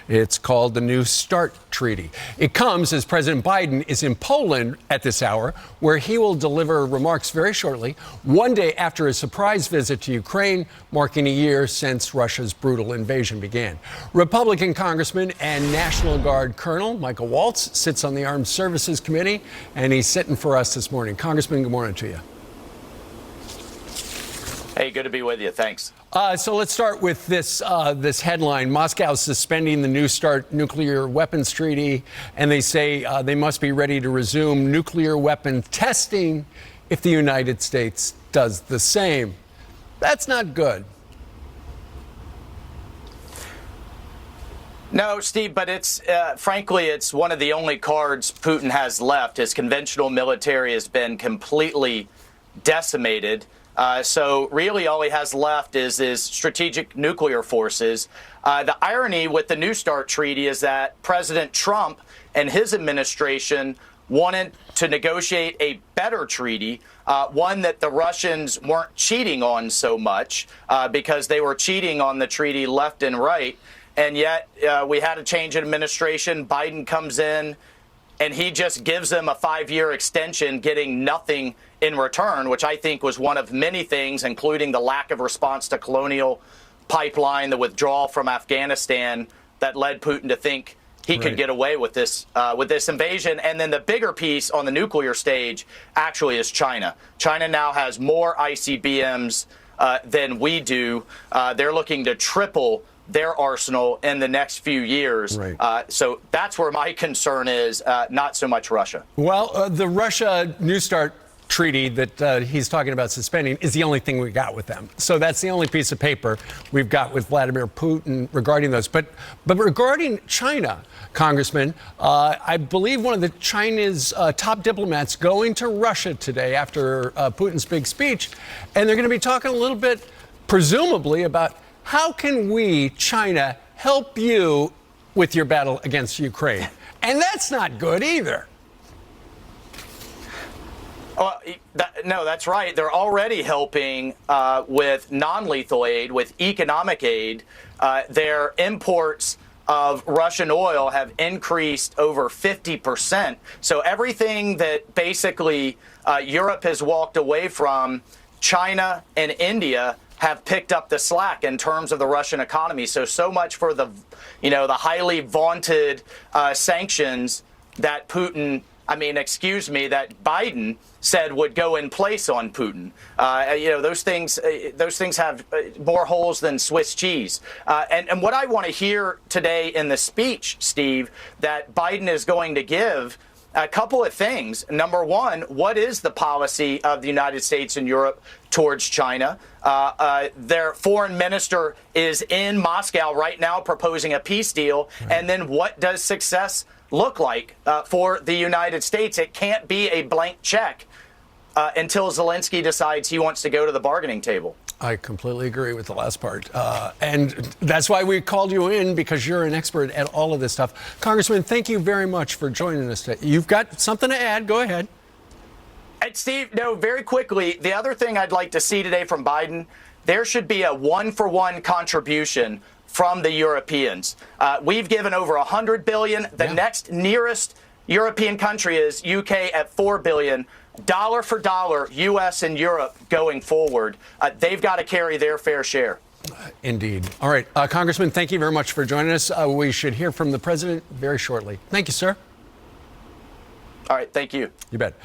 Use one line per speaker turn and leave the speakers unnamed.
It's called the New START Treaty. It comes as President Biden is in Poland at this hour, where he will deliver remarks very shortly, one day after a surprise visit to Ukraine, marking a year since Russia's brutal invasion began. Republican Congressman and National Guard Colonel Michael Waltz sits on the Armed Services Committee, and he's sitting for us this morning. Congressman, good morning to you.
Hey, good to be with you. Thanks.
So let's start with this headline. Moscow suspending the New START nuclear weapons treaty, and they say they must be ready to resume nuclear weapon testing if the United States does the same. That's not good.
No, Steve, but it's frankly, it's one of the only cards Putin has left. His conventional military has been completely decimated. So really all he has left is his strategic nuclear forces. The irony with the New START treaty is that President Trump and his administration wanted to negotiate a better treaty, one that the Russians weren't cheating on so much because they were cheating on the treaty left and right. And yet we had a change in administration. Biden comes in and he just gives them a 5-year extension, getting nothing in return, which I think was one of many things, including the lack of response to Colonial Pipeline, the withdrawal from Afghanistan, that led Putin to think he could get away with this invasion. And then the bigger piece on the nuclear stage actually is China. China now has more ICBMs than we do. They're looking to triple their arsenal in the next few years. So that's where my concern is, not so much Russia.
Well, the Russia New START treaty that he's talking about suspending is the only thing we got with them. So that's the only piece of paper we've got with Vladimir Putin regarding those. But regarding China, Congressman, I believe one of the China's top diplomats going to Russia today after Putin's big speech, and they're going to be talking a little bit, presumably, about how can we, China, help you with your battle against Ukraine? And that's not good either.
No, that's right. They're already helping with non-lethal aid, with economic aid. Their imports of Russian oil have increased over 50%. So everything that basically Europe has walked away from, China and India have picked up the slack in terms of the Russian economy. So much for the highly vaunted sanctions that that Biden said would go in place on Putin. Those things have more holes than Swiss cheese. And what I want to hear today in the speech, Steve, that Biden is going to give, a couple of things. Number one, what is the policy of the United States and Europe towards China? Their foreign minister is in Moscow right now proposing a peace deal. And then what does success look like for the United States? It can't be a blank check until Zelensky decides he wants to go to the bargaining table.
I completely agree with the last part. And that's why we called you in, because you're an expert at all of this stuff. Congressman, thank you very much for joining us today. You've got something to add. Go ahead.
And Steve, no, very quickly, the other thing I'd like to see today from Biden, there should be a one-for-one contribution from the Europeans. We've given over $100 billion. The next nearest European country is UK at $4 billion. Dollar for dollar, U.S. and Europe going forward. They've got to carry their fair share.
Indeed. All right. Congressman, thank you very much for joining us. We should hear from the president very shortly. Thank you, sir.
All right. Thank you.
You bet.